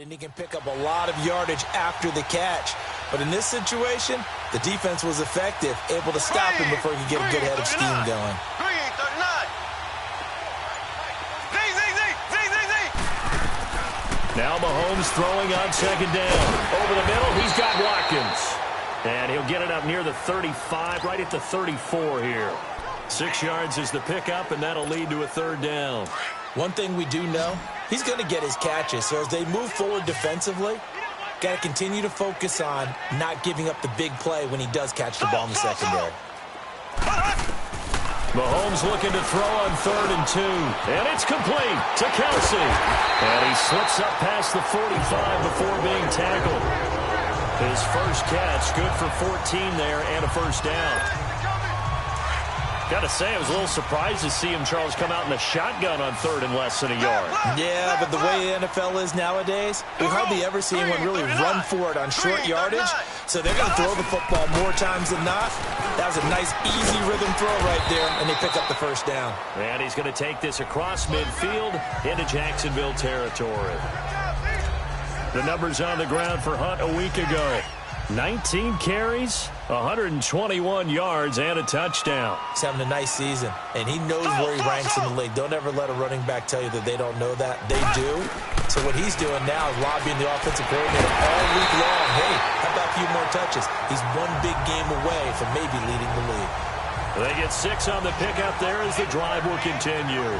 And he can pick up a lot of yardage after the catch. But in this situation, the defense was effective, able to stop him before he could get a good head of steam going. Now Mahomes throwing on second down. Over the middle, he's got Watkins. And he'll get it up near the 35, right at the 34 here. 6 yards is the pickup, and that'll lead to a third down. One thing we do know, he's going to get his catches. So as they move forward defensively, got to continue to focus on not giving up the big play when he does catch the ball in the secondary. Mahomes looking to throw on 3rd and 2. And it's complete to Kelsey. And he slips up past the 45 before being tackled. His first catch, good for 14 there and a first down. Got to say, I was a little surprised to see him, Charles, come out in the shotgun on 3rd and less than a yard. Yeah, but the way the NFL is nowadays, we hardly ever see anyone really run for it on short yardage. So they're going to throw the football more times than not. That was a nice, easy rhythm throw right there, and they pick up the first down. And he's going to take this across midfield into Jacksonville territory. The numbers on the ground for Hunt a week ago. 19 carries, 121 yards, and a touchdown. He's having a nice season, and he knows where he ranks in the league. Don't ever let a running back tell you that they don't know that. They do. So what he's doing now is lobbying the offensive coordinator all week long. Hey, how about a few more touches? He's one big game away from maybe leading the league. They get 6 on the pickup there as the drive will continue.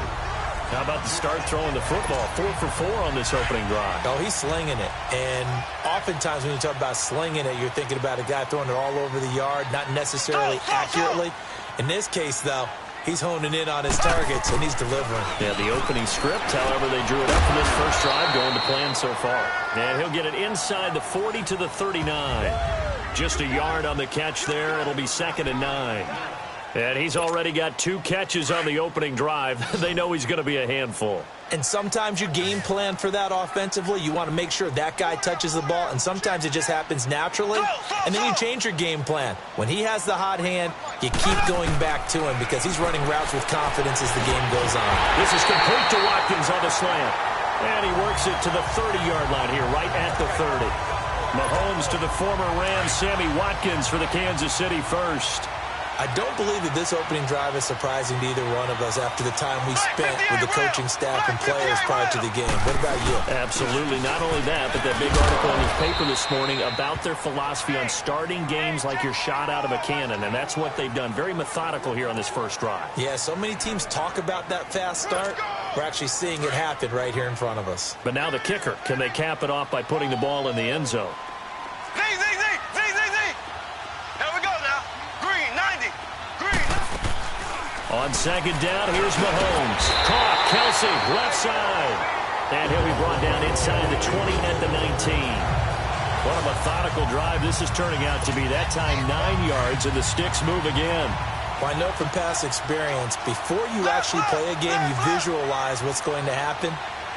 How about the start throwing the football? 4 for 4 on this opening drive. Oh, he's slinging it. And oftentimes when you talk about slinging it, you're thinking about a guy throwing it all over the yard, not necessarily accurately. In this case, though, he's honing in on his targets, and he's delivering. Yeah, the opening script, however, they drew it up for this first drive going to plan so far. And he'll get it inside the 40 to the 39. Just a yard on the catch there. It'll be 2nd and 9. And he's already got 2 catches on the opening drive. They know he's going to be a handful. And sometimes you game plan for that offensively. You want to make sure that guy touches the ball, and sometimes it just happens naturally. And then you change your game plan. When he has the hot hand, you keep going back to him because he's running routes with confidence as the game goes on. This is complete to Watkins on the slant. And he works it to the 30-yard line here, right at the 30. Mahomes to the former Rams, Sammy Watkins for the Kansas City first. I don't believe that this opening drive is surprising to either one of us after the time we spent with the coaching staff and players prior to the game. What about you? Absolutely. Not only that, but that big article in his paper this morning about their philosophy on starting games like you're shot out of a cannon, and that's what they've done. Very methodical here on this first drive. Yeah, so many teams talk about that fast start. We're actually seeing it happen right here in front of us. But now the kicker. Can they cap it off by putting the ball in the end zone? On second down, here's Mahomes. Caught, Kelsey, left side. And he'll be brought down inside the 20 at the 19. What a methodical drive this is turning out to be. That time 9 yards, and the sticks move again. Well, I know from past experience, before you actually play a game, you visualize what's going to happen.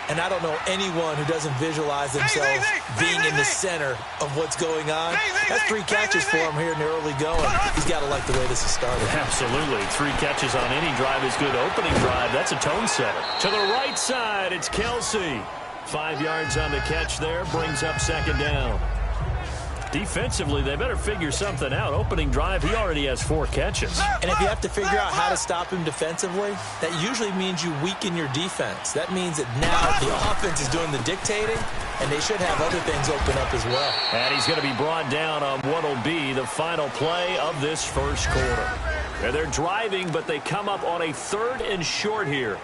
And I don't know anyone who doesn't visualize themselves being in the center of what's going on. That's 3 catches for him here in the early going. He's got to like the way this has started. Absolutely. 3 catches on any drive is good. Opening drive, that's a tone setter. To the right side, it's Kelsey. 5 yards on the catch there, brings up second down. Defensively, they better figure something out. Opening drive, he already has 4 catches. And if you have to figure out how to stop him defensively, that usually means you weaken your defense. That means that now the offense is doing the dictating, and they should have other things open up as well. And he's going to be brought down on what will be the final play of this first quarter. And they're driving, but they come up on a 3rd and short here.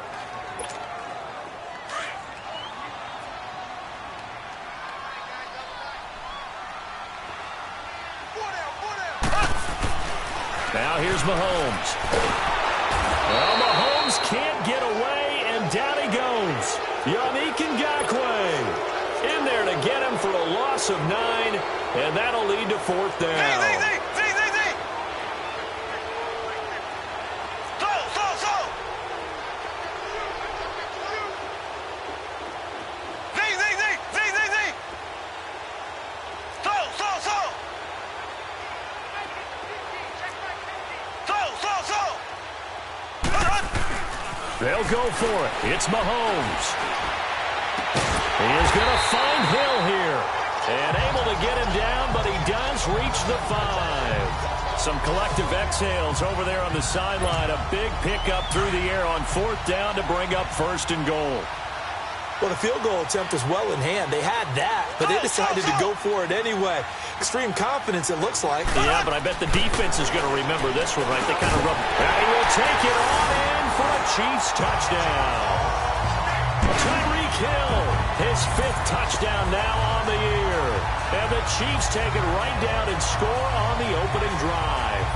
Now here's Mahomes. Well, Mahomes can't get away, and down he goes. Yannick Ngakoue in there to get him for a loss of 9, and that'll lead to 4th down. They'll go for it. It's Mahomes. He is going to find Hill here. And able to get him down, but he does reach the 5. Some collective exhales over there on the sideline. A big pickup through the air on 4th down to bring up 1st and goal. Well, the field goal attempt was well in hand. They had that, but they decided to go for it anyway. Extreme confidence, it looks like. Yeah, but I bet the defense is going to remember this one, right? They kind of rub. And he will take it on in for a Chiefs touchdown. Tyreek Hill, his 5th touchdown now on the year. And the Chiefs take it right down and score on the opening drive.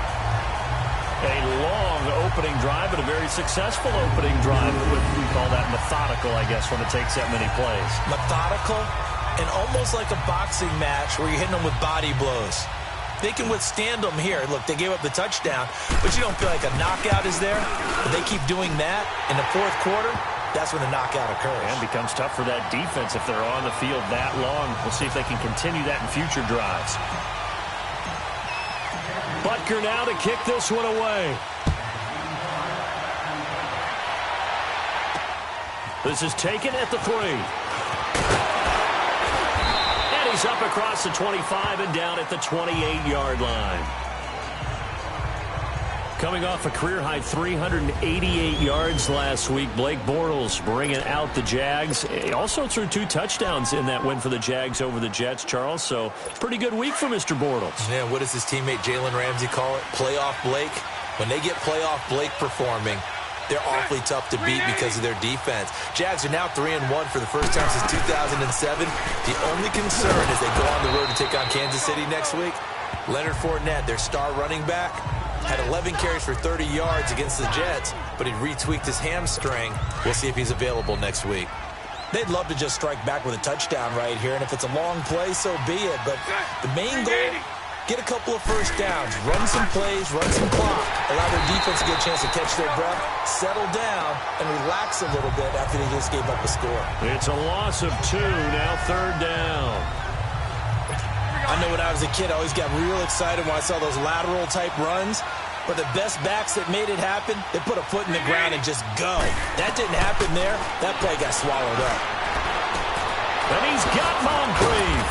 A long opening drive, but a very successful opening drive. We call that methodical, I guess, when it takes that many plays. Methodical and almost like a boxing match where you're hitting them with body blows. They can withstand them here. Look, they gave up the touchdown, but you don't feel like a knockout is there. But they keep doing that in the 4th quarter. That's when the knockout occurs. And it becomes tough for that defense if they're on the field that long. We'll see if they can continue that in future drives. Butker now to kick this one away. This is taken at the 3. And he's up across the 25 and down at the 28-yard line. Coming off a career-high 388 yards last week, Blake Bortles bringing out the Jags. He also threw 2 touchdowns in that win for the Jags over the Jets, Charles. So, pretty good week for Mr. Bortles. Yeah, what does his teammate Jalen Ramsey call it? Playoff Blake. When they get playoff Blake performing, they're awfully tough to beat because of their defense. Jags are now 3-1 for the first time since 2007. The only concern is they go on the road to take on Kansas City next week. Leonard Fournette, their star running back, had 11 carries for 30 yards against the Jets, but he retweaked his hamstring. We'll see if he's available next week. They'd love to just strike back with a touchdown right here, and if it's a long play, so be it. But the main goal, get a couple of first downs, run some plays, run some clock, allow their defense to get a chance to catch their breath, settle down, and relax a little bit after they just gave up a score. It's a loss of 2, now 3rd down. I know when I was a kid, I always got real excited when I saw those lateral-type runs. But the best backs that made it happen, they put a foot in the ground and just go. That didn't happen there. That play got swallowed up. And he's got Moncrief.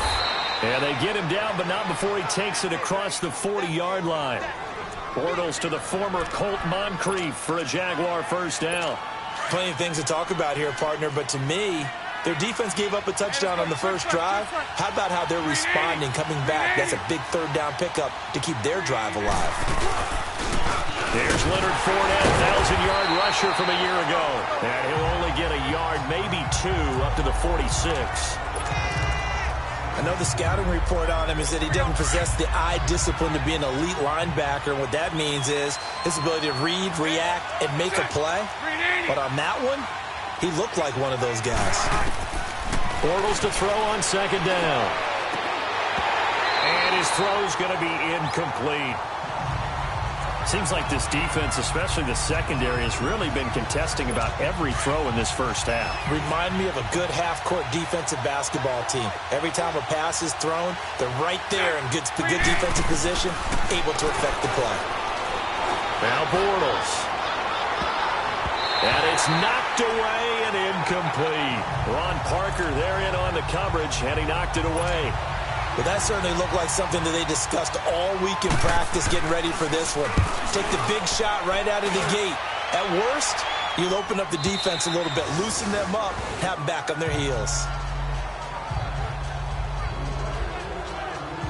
And they get him down, but not before he takes it across the 40-yard line. Bortles to the former Colt Moncrief for a Jaguar 1st down. Plenty of things to talk about here, partner, but to me, their defense gave up a touchdown on the first drive. How about how they're responding, coming back? That's a big 3rd down pickup to keep their drive alive. There's Leonard Fournette, 1,000-yard rusher from a year ago. And he'll only get a yard, maybe 2, up to the 46. I know the scouting report on him is that he doesn't possess the eye discipline to be an elite linebacker. And what that means is his ability to read, react, and make a play. But on that one, he looked like one of those guys. Bortles to throw on 2nd down. And his throw's going to be incomplete. Seems like this defense, especially the secondary, has really been contesting about every throw in this first half. Remind me of a good half-court defensive basketball team. Every time a pass is thrown, they're right there in good defensive position, able to affect the play. Now Bortles. And it's knocked away and incomplete. Ron Parker there in on the coverage, and he knocked it away. But that certainly looked like something that they discussed all week in practice getting ready for this one. Take the big shot right out of the gate. At worst, you'll open up the defense a little bit, loosen them up, have them back on their heels.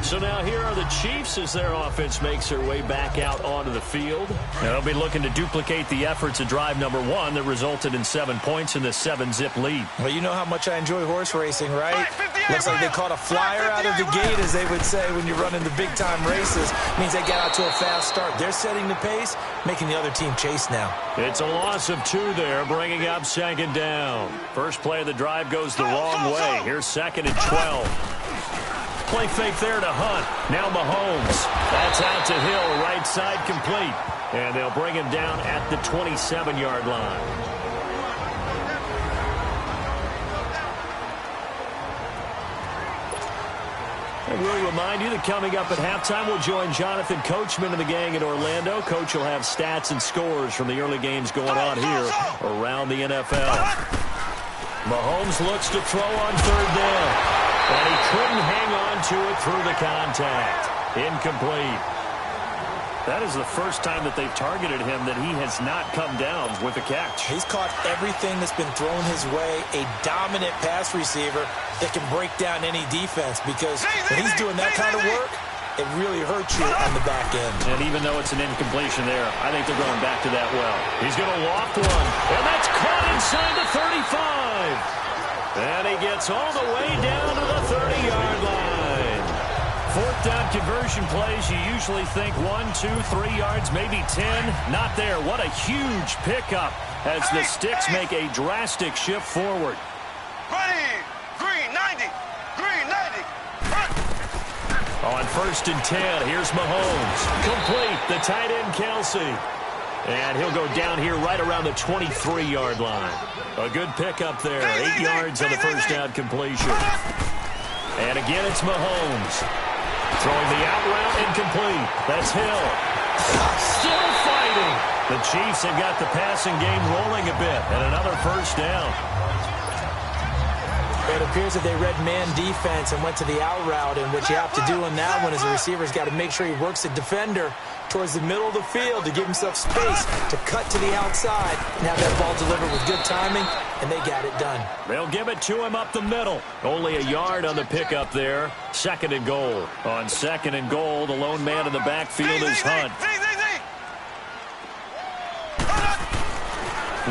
So now here are the Chiefs as their offense makes their way back out onto the field. They'll be looking to duplicate the efforts of drive number 1 that resulted in 7 points in the 7-zip lead. Well, you know how much I enjoy horse racing, right? Looks like they caught a flyer out of the gate, as they would say when you're running the big-time races. Means they got out to a fast start. They're setting the pace, making the other team chase now. It's a loss of 2 there, bringing up 2nd down. First play of the drive goes the wrong way. Here's 2nd and 12. Play fake there to Hunt. Now Mahomes. That's out to Hill, right side complete. And they'll bring him down at the 27-yard line. And we'll remind you that coming up at halftime, we'll join Jonathan Coachman and the gang in Orlando. Coach will have stats and scores from the early games going on here around the NFL. Mahomes looks to throw on third down. And he couldn't hang on to it through the contact. Incomplete. That is the first time that they've targeted him that he has not come down with a catch. He's caught everything that's been thrown his way. A dominant pass receiver that can break down any defense, because when he's doing that kind of work, it really hurts you on the back end. And even though it's an incompletion there, I think they're going back to that well. He's going to loft one, and that's caught inside the 35. And he gets all the way down to the 30-yard line. Fourth down conversion plays, you usually think 1, 2, 3 yards, maybe 10. Not there. What a huge pickup as the Sticks make a drastic shift forward. Green 90. On 1st and 10, here's Mahomes. Complete, the tight end Kelsey. And he'll go down here right around the 23-yard line. A good pickup there. 8 yards on the first down completion. And again, it's Mahomes. Throwing the out route, incomplete. That's Hill. Still fighting. The Chiefs have got the passing game rolling a bit. And another first down. It appears that they read man defense and went to the out route, and what you have to do in that one is the receiver's got to make sure he works the defender towards the middle of the field to give himself space to cut to the outside and have that ball delivered with good timing, and they got it done. They'll give it to him up the middle. Only a yard on the pickup there. 2nd and goal. On 2nd and goal, the lone man in the backfield is Hunt.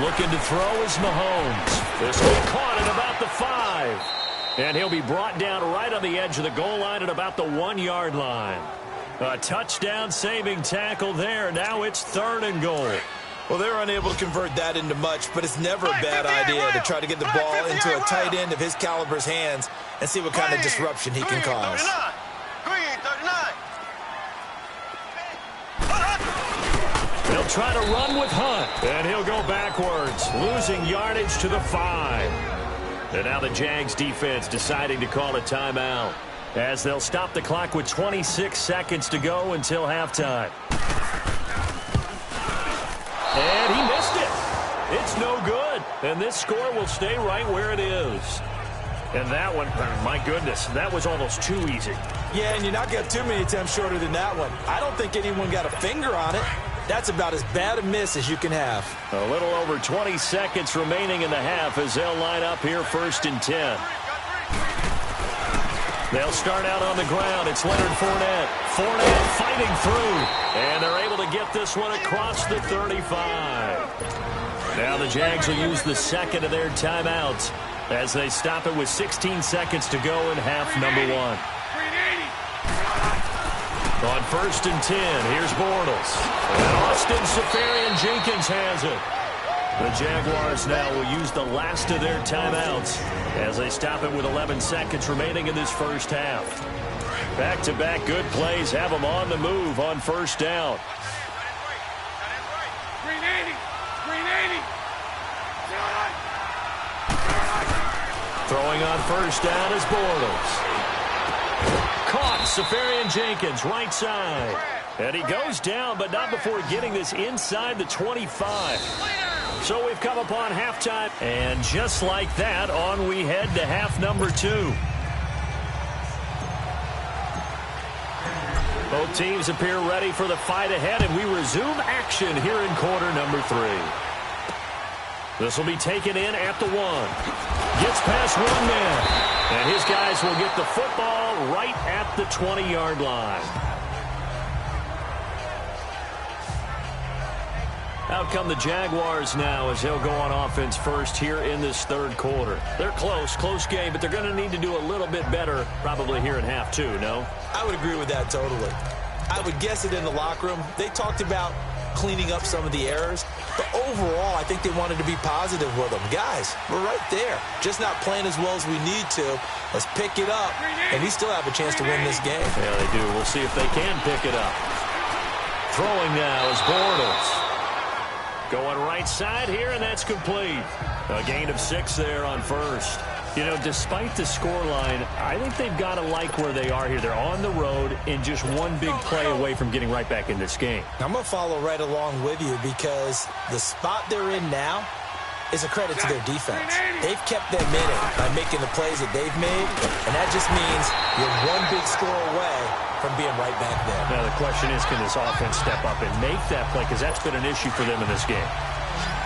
Looking to throw is Mahomes. This will be caught at about the 5. And he'll be brought down right on the edge of the goal line at about the 1-yard line. A touchdown saving tackle there. Now it's 3rd and goal. Well, they're unable to convert that into much, but it's never a bad idea to try to get the ball into a tight end of his caliber's hands and see what kind of disruption he can cause. They'll try to run with Hunt, and he'll go backwards, losing yardage to the 5. And now the Jags defense deciding to call a timeout, as they'll stop the clock with 26 seconds to go until halftime. And he missed it. It's no good. And this score will stay right where it is. And that one, my goodness, that was almost too easy. Yeah, and you're not going to have too many attempts shorter than that one. I don't think anyone got a finger on it. That's about as bad a miss as you can have. A little over 20 seconds remaining in the half as they'll line up here 1st and 10. They'll start out on the ground. It's Leonard Fournette. Fournette fighting through. And they're able to get this one across the 35. Now the Jags will use the second of their timeouts as they stop it with 16 seconds to go in half number 1. On 1st and 10, here's Bortles. And Austin Seferian-Jenkins has it. The Jaguars now will use the last of their timeouts as they stop it with 11 seconds remaining in this first half. Back-to-back good plays have them on the move on 1st down. Throwing on 1st down is Bortles. Caught, Seferian-Jenkins, right side. And he goes down, but not before getting this inside the 25. So we've come upon halftime. And just like that, on we head to half number 2. Both teams appear ready for the fight ahead, and we resume action here in quarter number 3. This will be taken in at the 1. Gets past one man. And his guys will get the football right at the 20-yard line. Out come the Jaguars now as they'll go on offense first here in this 3rd quarter. They're close game, but they're going to need to do a little bit better probably here in half 2, no? I would agree with that totally. I would guess it in the locker room. They talked about cleaning up some of the errors, but overall, I think they wanted to be positive with them. Guys, we're right there. Just not playing as well as we need to. Let's pick it up, and we still have a chance to win this game. Yeah, they do. We'll see if they can pick it up. Throwing now is Bortles. Going right side here, and that's complete. A gain of 6 there on 1st. You know, despite the scoreline, I think they've got to like where they are here. They're on the road and just one big play away from getting right back in this game. I'm going to follow right along with you because the spot they're in now, is a credit to their defense. They've kept them in it by making the plays that they've made, and that just means you're one big score away from being right back there. Now the question is, can this offense step up and make that play? Because that's been an issue for them in this game.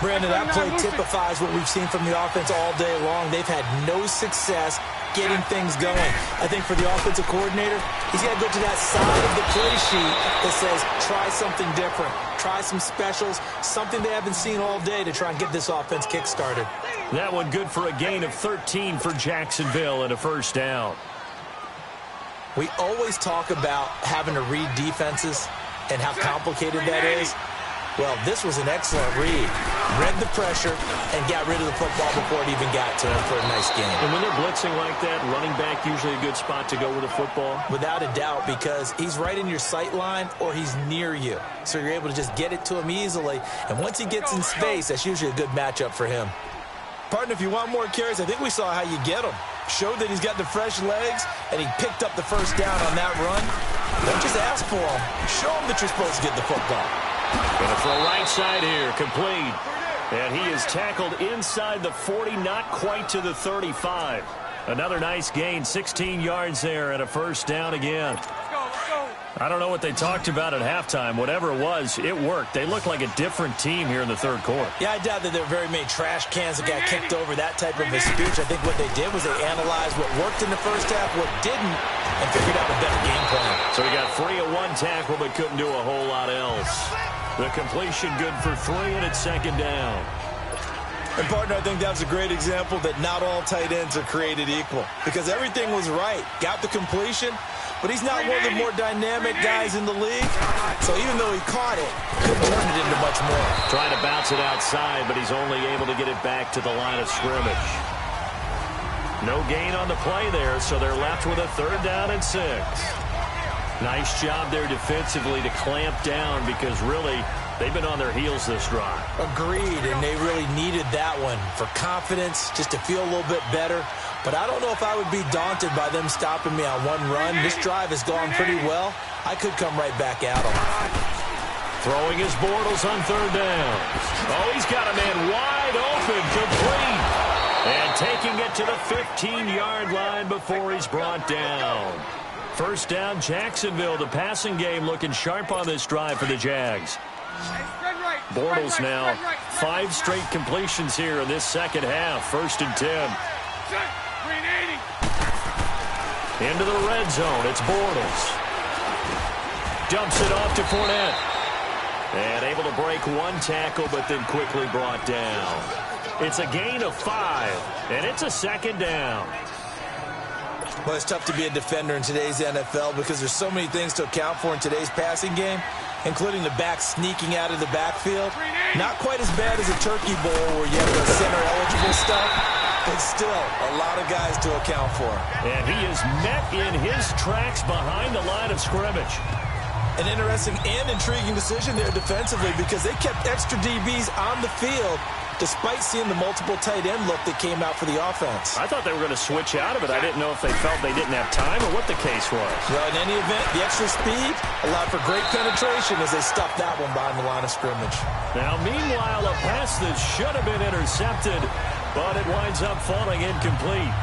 Brandon, that play typifies what we've seen from the offense all day long. They've had no success getting things going. I think for the offensive coordinator, he's got to go to that side of the play sheet that says, try something different. Try some specials, something they haven't seen all day to try and get this offense kick-started. That one good for a gain of 13 for Jacksonville and a first down. We always talk about having to read defenses and how complicated that is. Well, this was an excellent read. Read the pressure and got rid of the football before it even got to him for a nice game. And when they're blitzing like that, running back usually a good spot to go with the football? Without a doubt, because he's right in your sight line or he's near you. So you're able to just get it to him easily. And once he gets in space, that's usually a good matchup for him. Partner, if you want more carries, I think we saw how you get him. Showed that he's got the fresh legs, and he picked up the first down on that run. Don't just ask for him. Show him that you're supposed to get the football. Going to throw right side here, complete. And he is tackled inside the 40, not quite to the 35. Another nice gain, 16 yards there, and a first down again. I don't know what they talked about at halftime. Whatever it was, it worked. They looked like a different team here in the third quarter. Yeah, I doubt that there were very many trash cans that got kicked over, that type of a speech. I think what they did was they analyzed what worked in the first half, what didn't, and figured out a better game plan. So he got 3 of 1 tackle, but couldn't do a whole lot else. The completion good for 3, and it's second down. And, partner, I think that was a great example that not all tight ends are created equal, because everything was right. Got the completion, but he's not one of the more dynamic guys in the league. So even though he caught it, couldn't turn it into much more. Trying to bounce it outside, but he's only able to get it back to the line of scrimmage. No gain on the play there, so they're left with a 3rd down and 6. Nice job there defensively to clamp down, because really they've been on their heels this drive. Agreed, and they really needed that one for confidence, just to feel a little bit better. But I don't know if I would be daunted by them stopping me on one run. This drive has gone pretty well. I could come right back at them. Throwing his Bortles on 3rd down. Oh, he's got a man wide open, complete. And taking it to the 15-yard line before he's brought down. First down, Jacksonville. The passing game looking sharp on this drive for the Jags. Bortles now 5 straight completions here in this second half. 1st and 10. Into the red zone. It's Bortles. Dumps it off to Fournette. And able to break 1 tackle, but then quickly brought down. It's a gain of 5, and it's a second down. Well, it's tough to be a defender in today's NFL because there's so many things to account for in today's passing game, including the back sneaking out of the backfield. Not quite as bad as a turkey bowl where you have the center-eligible stuff, but still a lot of guys to account for. And he is met in his tracks behind the line of scrimmage. An interesting and intriguing decision there defensively because they kept extra DBs on the field despite seeing the multiple tight end look that came out for the offense. I thought they were going to switch out of it. I didn't know if they felt they didn't have time or what the case was. Well, in any event, the extra speed allowed for great penetration as they stuffed that one behind the line of scrimmage. Now, meanwhile, a pass that should have been intercepted, but it winds up falling incomplete.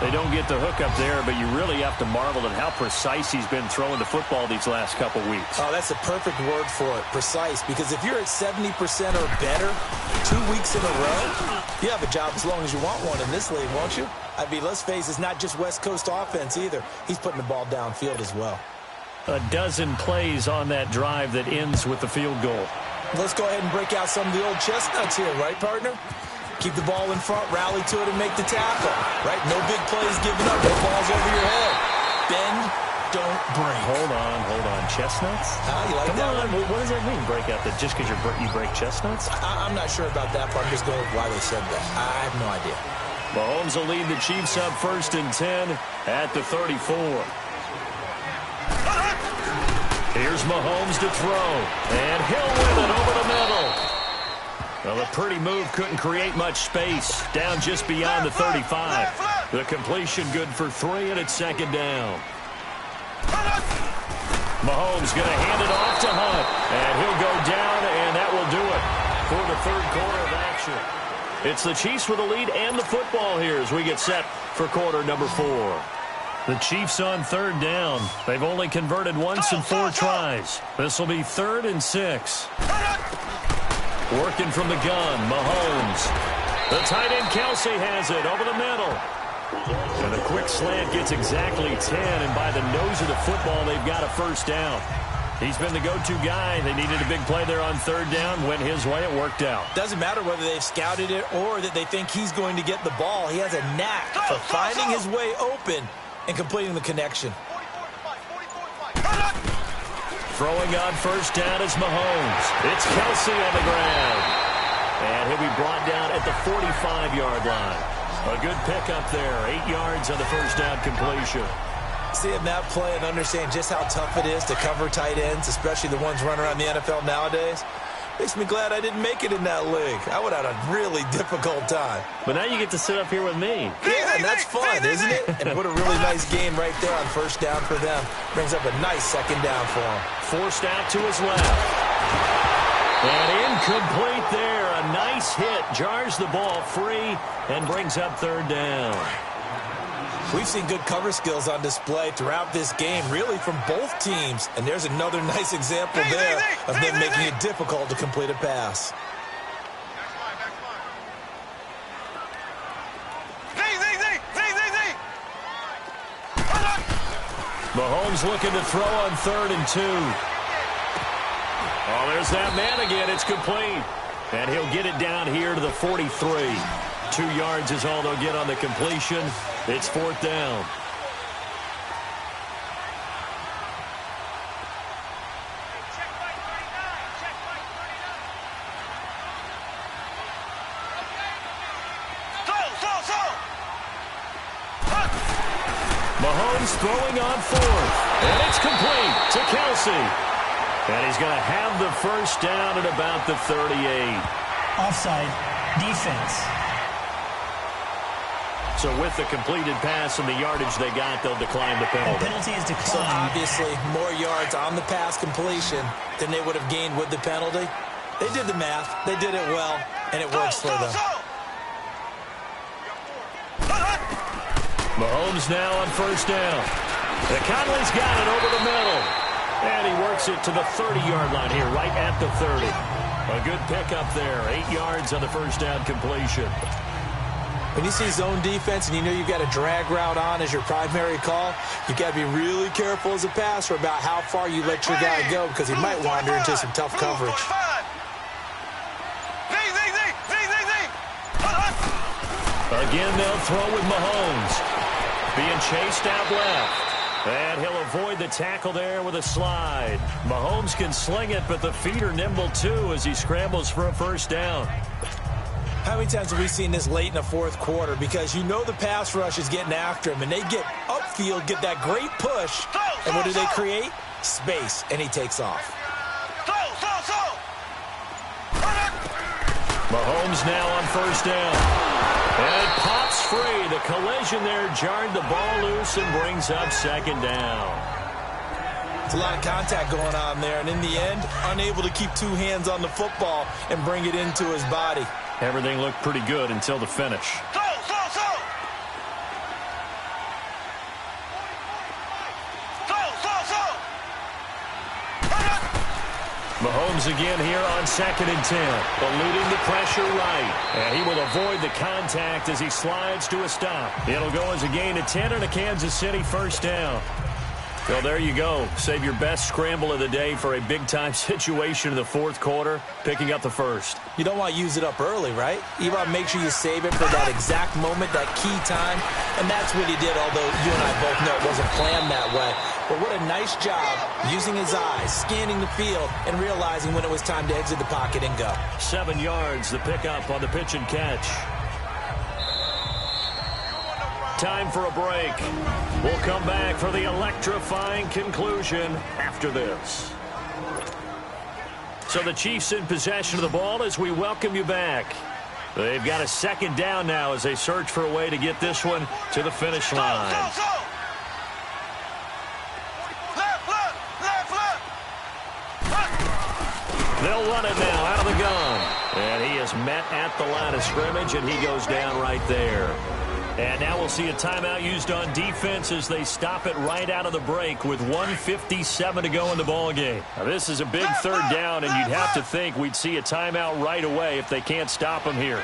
They don't get the hook up there, but you really have to marvel at how precise he's been throwing the football these last couple weeks. Oh, that's a perfect word for it, precise, because if you're at 70% or better 2 weeks in a row, you have a job as long as you want one in this league, won't you? I mean, let's face it, it's not just West Coast offense either. He's putting the ball downfield as well. A dozen plays on that drive that ends with the field goal. Let's go ahead and break out some of the old chestnuts here, right, partner? Keep the ball in front, rally to it, and make the tackle. Right? No big plays given up. No balls over your head. Bend, don't break. Hold on. Chestnuts? You like Come that on. one? What does that mean, break out? That just because you break chestnuts? I'm not sure about that part. I'm just going with why they said that. I have no idea. Mahomes will lead the Chiefs up 1st and 10 at the 34. Here's Mahomes to throw. And he'll win it over the middle. Well, a pretty move couldn't create much space. Down just beyond the 35. The completion good for 3, and it's second down. Mahomes going to hand it off to Hunt. And he'll go down, and that will do it for the third quarter of action. It's the Chiefs with the lead and the football here as we get set for quarter number 4. The Chiefs on third down. They've only converted once in 4 tries. This will be 3rd and 6. Working from the gun, Mahomes. The tight end Kelsey has it over the middle. And a quick slant gets exactly 10, and by the nose of the football, they've got a first down. He's been the go-to guy. They needed a big play there on third down. Went his way. It worked out. Doesn't matter whether they've scouted it or that they think he's going to get the ball. He has a knack for finding his way open and completing the connection. Throwing on first down is Mahomes. It's Kelsey on the ground. And he'll be brought down at the 45-yard line. A good pickup there. 8 yards on the first down completion. Seeing that play and understand just how tough it is to cover tight ends, especially the ones running around the NFL nowadays, makes me glad I didn't make it in that league. I would have had a really difficult time. But now you get to sit up here with me. Yeah, and that's fun, isn't it? And put a really nice game right there on first down for them. Brings up a nice second down for him. Forced out to his left. And incomplete there. A nice hit. Jars the ball free and brings up third down. We've seen good cover skills on display throughout this game, really from both teams. And there's another nice example there of them making it difficult to complete a pass. Mahomes looking to throw on 3rd and 2. Oh, there's that man again. It's complete. And he'll get it down here to the 43. 2 yards is all they'll get on the completion. It's 4th down. Mahomes throwing on 4th. And it's complete to Kelsey. And he's going to have the first down at about the 38. Offside. Defense. So with the completed pass and the yardage they got, they'll decline the penalty. The penalty is declined. So obviously more yards on the pass completion than they would have gained with the penalty. They did the math. They did it well, and it works for them. Mahomes now on first down. And Conley's got it over the middle. And he works it to the 30-yard line here, right at the 30. A good pickup there. 8 yards on the first down completion. When you see zone defense and you know you've got a drag route on as your primary call, you've got to be really careful as a passer about how far you let your guy go because he might wander into some tough coverage. Again, they'll throw with Mahomes. Being chased out left. And he'll avoid the tackle there with a slide. Mahomes can sling it, but the feet are nimble too as he scrambles for a first down. How many times have we seen this late in the fourth quarter? Because you know the pass rush is getting after him, and they get upfield, get that great push, and what do they create? Space, and he takes off. Mahomes now on first down. And it pops free. The collision there jarred the ball loose and brings up second down. It's a lot of contact going on there, and in the end, unable to keep 2 hands on the football and bring it into his body. Everything looked pretty good until the finish. Mahomes again here on 2nd and 10. Eluding the pressure right. And he will avoid the contact as he slides to a stop. It'll go as a gain of 10 and a Kansas City first down. Well, there you go. Save your best scramble of the day for a big-time situation in the fourth quarter, picking up the first. You don't want to use it up early, right? You want to make sure you save it for that exact moment, that key time, and that's what he did, although you and I both know it wasn't planned that way. But what a nice job using his eyes, scanning the field, and realizing when it was time to exit the pocket and go. 7 yards, the pickup on the pitch and catch. Time for a break. We'll come back for the electrifying conclusion after this. So the Chiefs in possession of the ball as we welcome you back. They've got a second down now as they search for a way to get this one to the finish line. They'll run it now out of the gun. And And he is met at the line of scrimmage, and he goes down right there. And now we'll see a timeout used on defense as they stop it right out of the break with 1:57 to go in the ballgame. Now, this is a big third down, and you'd have to think we'd see a timeout right away if they can't stop him here.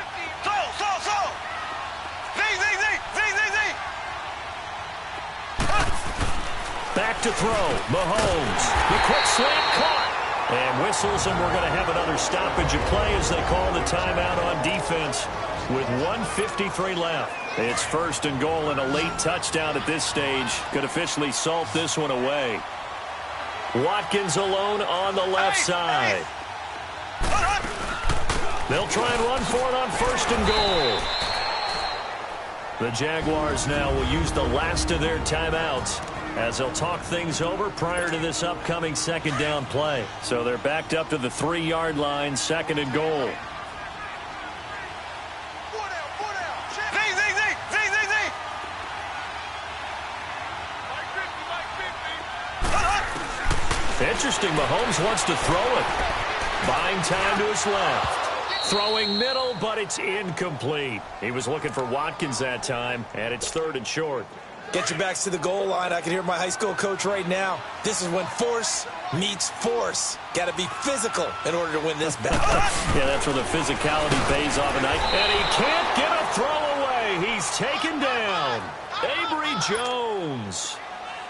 Back to throw. Mahomes. The quick slant caught. And whistles, and we're going to have another stoppage of play as they call the timeout on defense with 1:53 left. It's first and goal, and a late touchdown at this stage could officially salt this one away. Watkins alone on the left side. They'll try and run for it on first and goal. The Jaguars now will use the last of their timeouts as they'll talk things over prior to this upcoming second down play. So they're backed up to the 3-yard line, second and goal. Interesting, Mahomes wants to throw it. Buying time to his left. Throwing middle, but it's incomplete. He was looking for Watkins that time, and it's third and short. Get your backs to the goal line. I can hear my high school coach right now. This is when force meets force. Got to be physical in order to win this battle. Yeah, that's where the physicality pays off tonight. And he can't get a throw away. He's taken down. Avery Jones.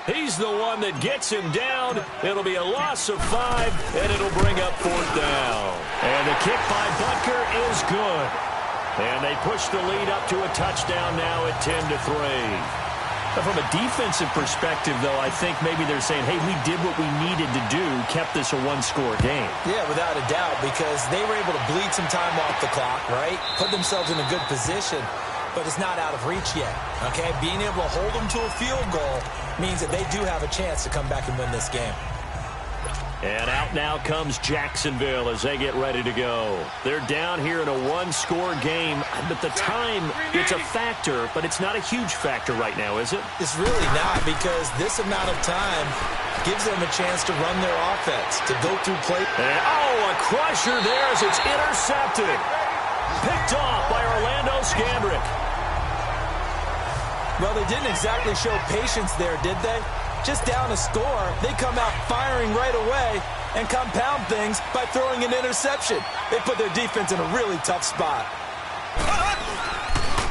He's the one that gets him down. It'll be a loss of 5, and it'll bring up fourth down. And the kick by Butker is good. And they push the lead up to a touchdown now at 10-3. From a defensive perspective, though, I think maybe they're saying, hey, we did what we needed to do, kept this a one-score game. Yeah, without a doubt, because they were able to bleed some time off the clock, right? Put themselves in a good position, but it's not out of reach yet, okay? Being able to hold them to a field goal means that they do have a chance to come back and win this game. And out now comes Jacksonville as they get ready to go. They're down here in a one-score game, but the time, it's a factor, but it's not a huge factor right now, is it? It's really not, because this amount of time gives them a chance to run their offense, to go through play. And, a crusher there as it's intercepted. Picked off by Orlando Scandrick. Well, they didn't exactly show patience there, did they? Just down a score, they come out firing right away and compound things by throwing an interception. They put their defense in a really tough spot.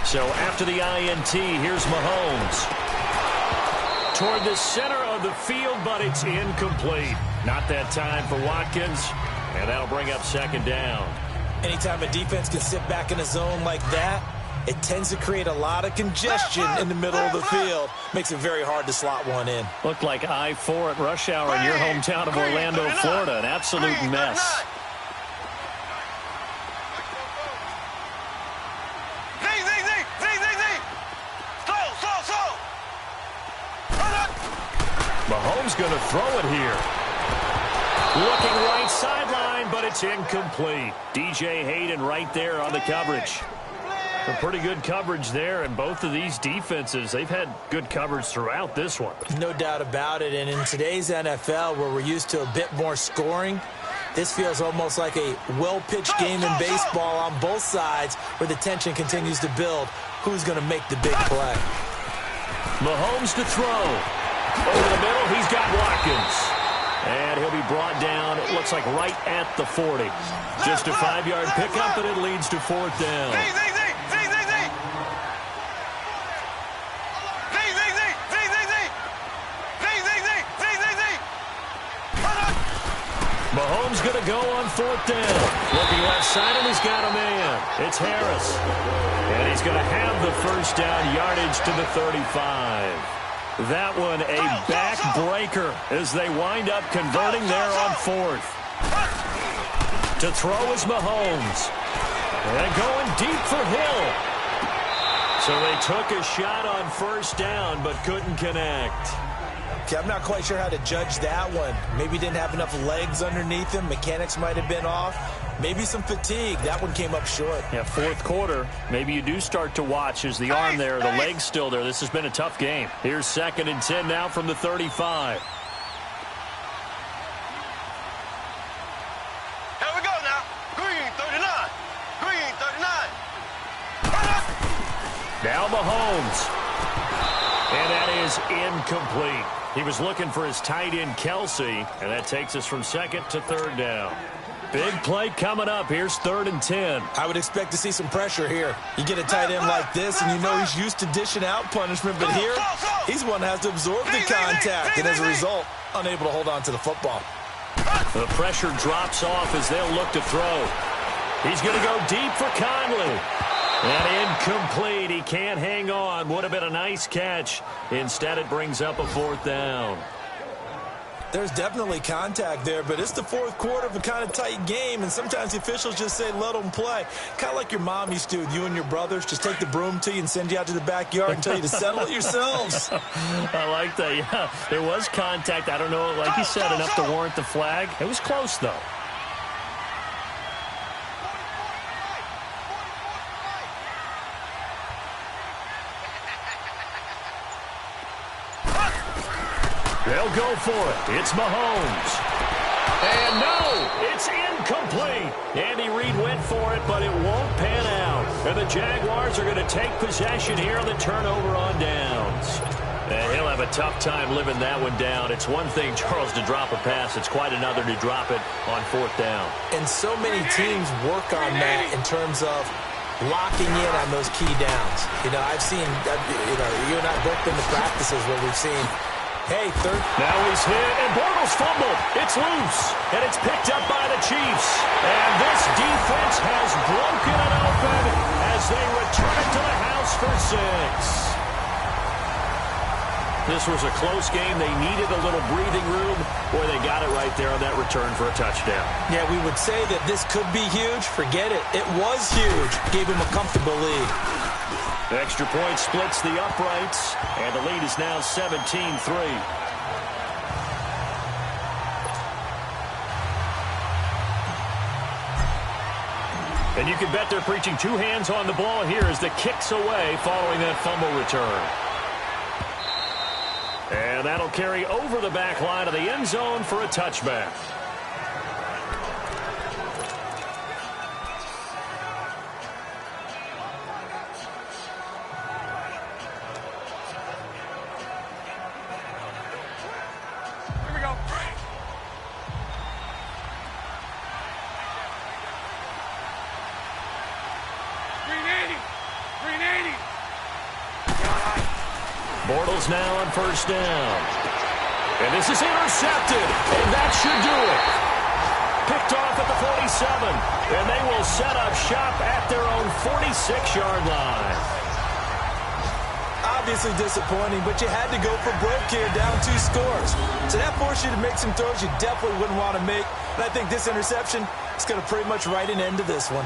So after the INT, here's Mahomes. Toward the center of the field, but it's incomplete. Not that time for Watkins, and that'll bring up second down. Anytime a defense can sit back in a zone like that, it tends to create a lot of congestion in the middle of the field. Makes it very hard to slot one in. Looked like I-4 at rush hour in your hometown of Orlando, Florida. An absolute mess. Mahomes going to throw it here. Looking right sideline, but it's incomplete. DJ Hayden right there on the coverage. Some pretty good coverage there, and both of these defenses, they've had good coverage throughout this one. No doubt about it, and in today's NFL, where we're used to a bit more scoring, this feels almost like a well-pitched game in baseball on both sides, where the tension continues to build. Who's going to make the big play? Mahomes to throw. Over the middle, he's got Watkins. And he'll be brought down, it looks like right at the 40. Just a 5-yard pickup, and it leads to fourth down. Mahomes going to go on fourth down. Looking left side, and he's got a man. It's Harris. And he's going to have the first down yardage to the 35. That one a backbreaker as they wind up converting there on fourth. To throw is Mahomes. And going deep for Hill. So they took a shot on first down but couldn't connect. Okay, I'm not quite sure how to judge that one. Maybe didn't have enough legs underneath him. Mechanics might have been off. Maybe some fatigue. That one came up short. Yeah, fourth quarter. Maybe you do start to watch as the arm there, the leg's still there. This has been a tough game. Here's 2nd and 10 now from the 35. Here we go now. Green 39. Now Mahomes. And that is incomplete. He was looking for his tight end, Kelsey, and that takes us from second to third down. Big play coming up. Here's 3rd and 10. I would expect to see some pressure here. You get a tight end like this, and you know he's used to dishing out punishment, but here, he's one that has to absorb the contact, and as a result, unable to hold on to the football. The pressure drops off as they'll look to throw. He's going to go deep for Conley. And incomplete. He can't hang on. Would have been a nice catch. Instead, it brings up a 4th down. There's definitely contact there, but it's the 4th quarter of a kind of tight game, and sometimes the officials just say, let them play. Kind of like your mom used to with you and your brothers. Just take the broom to you and send you out to the backyard and tell you to settle it yourselves. I like that, yeah. There was contact. I don't know, like you said, enough to warrant the flag. It was close, though. They'll go for it. It's Mahomes. And no, it's incomplete. Andy Reid went for it, but it won't pan out. And the Jaguars are going to take possession here on the turnover on downs. And he'll have a tough time living that one down. It's one thing, Charles, to drop a pass. It's quite another to drop it on 4th down. And so many teams work on that in terms of locking in on those key downs. You know, I've seen, you and I both been to practices where we've seen, hey, third. Now he's hit, and Bortles fumbled. It's loose, and it's picked up by the Chiefs. And this defense has broken it open as they return it to the house for 6. This was a close game. They needed a little breathing room. Boy, they got it right there on that return for a touchdown. Yeah, we would say that this could be huge. Forget it. It was huge. Gave him a comfortable lead. Extra point splits the uprights, and the lead is now 17-3. And you can bet they're preaching 2 hands on the ball here as the kick's away following that fumble return. And that'll carry over the back line of the end zone for a touchback. Bortles now on 1st down. And this is intercepted, and that should do it. Picked off at the 47, and they will set up shop at their own 46-yard line. Obviously disappointing, but you had to go for broke here, down 2 scores. So that forced you to make some throws you definitely wouldn't want to make. And I think this interception is going to pretty much write an end to this one.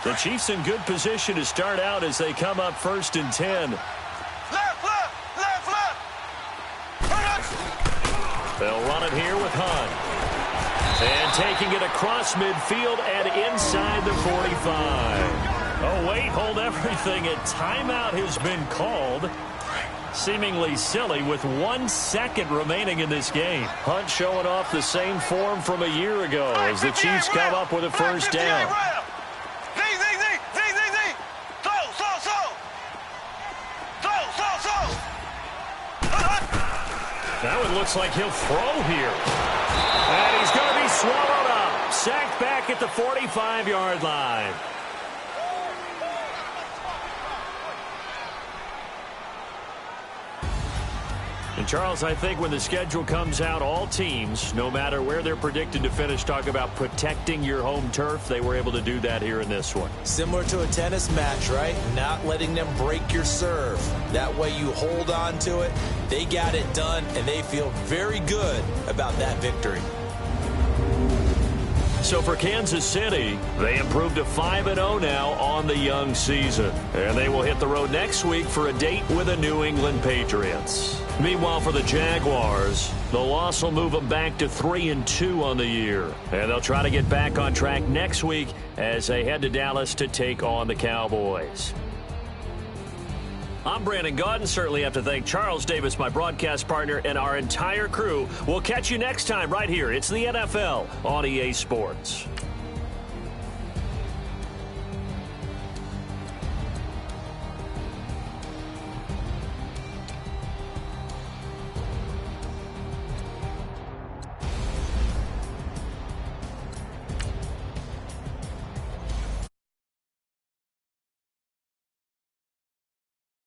The Chiefs in good position to start out as they come up 1st and 10. Left. They'll run it here with Hunt. And taking it across midfield and inside the 45. Oh, wait, hold everything. A timeout has been called. Seemingly silly with 1 second remaining in this game. Hunt showing off the same form from a year ago as the Chiefs come up with a 1st down. Now it looks like he'll throw here. And he's going to be swallowed up. Sacked back at the 45-yard line. And, Charles, I think when the schedule comes out, all teams, no matter where they're predicted to finish, talk about protecting your home turf. They were able to do that here in this one. Similar to a tennis match, right? Not letting them break your serve. That way you hold on to it. They got it done, and they feel very good about that victory. So for Kansas City, they improved to 5-0 now on the young season. And they will hit the road next week for a date with the New England Patriots. Meanwhile, for the Jaguars, the loss will move them back to 3-2 on the year. And they'll try to get back on track next week as they head to Dallas to take on the Cowboys. I'm Brandon Gaudin. Certainly have to thank Charles Davis, my broadcast partner, and our entire crew. We'll catch you next time right here. It's the NFL on EA Sports.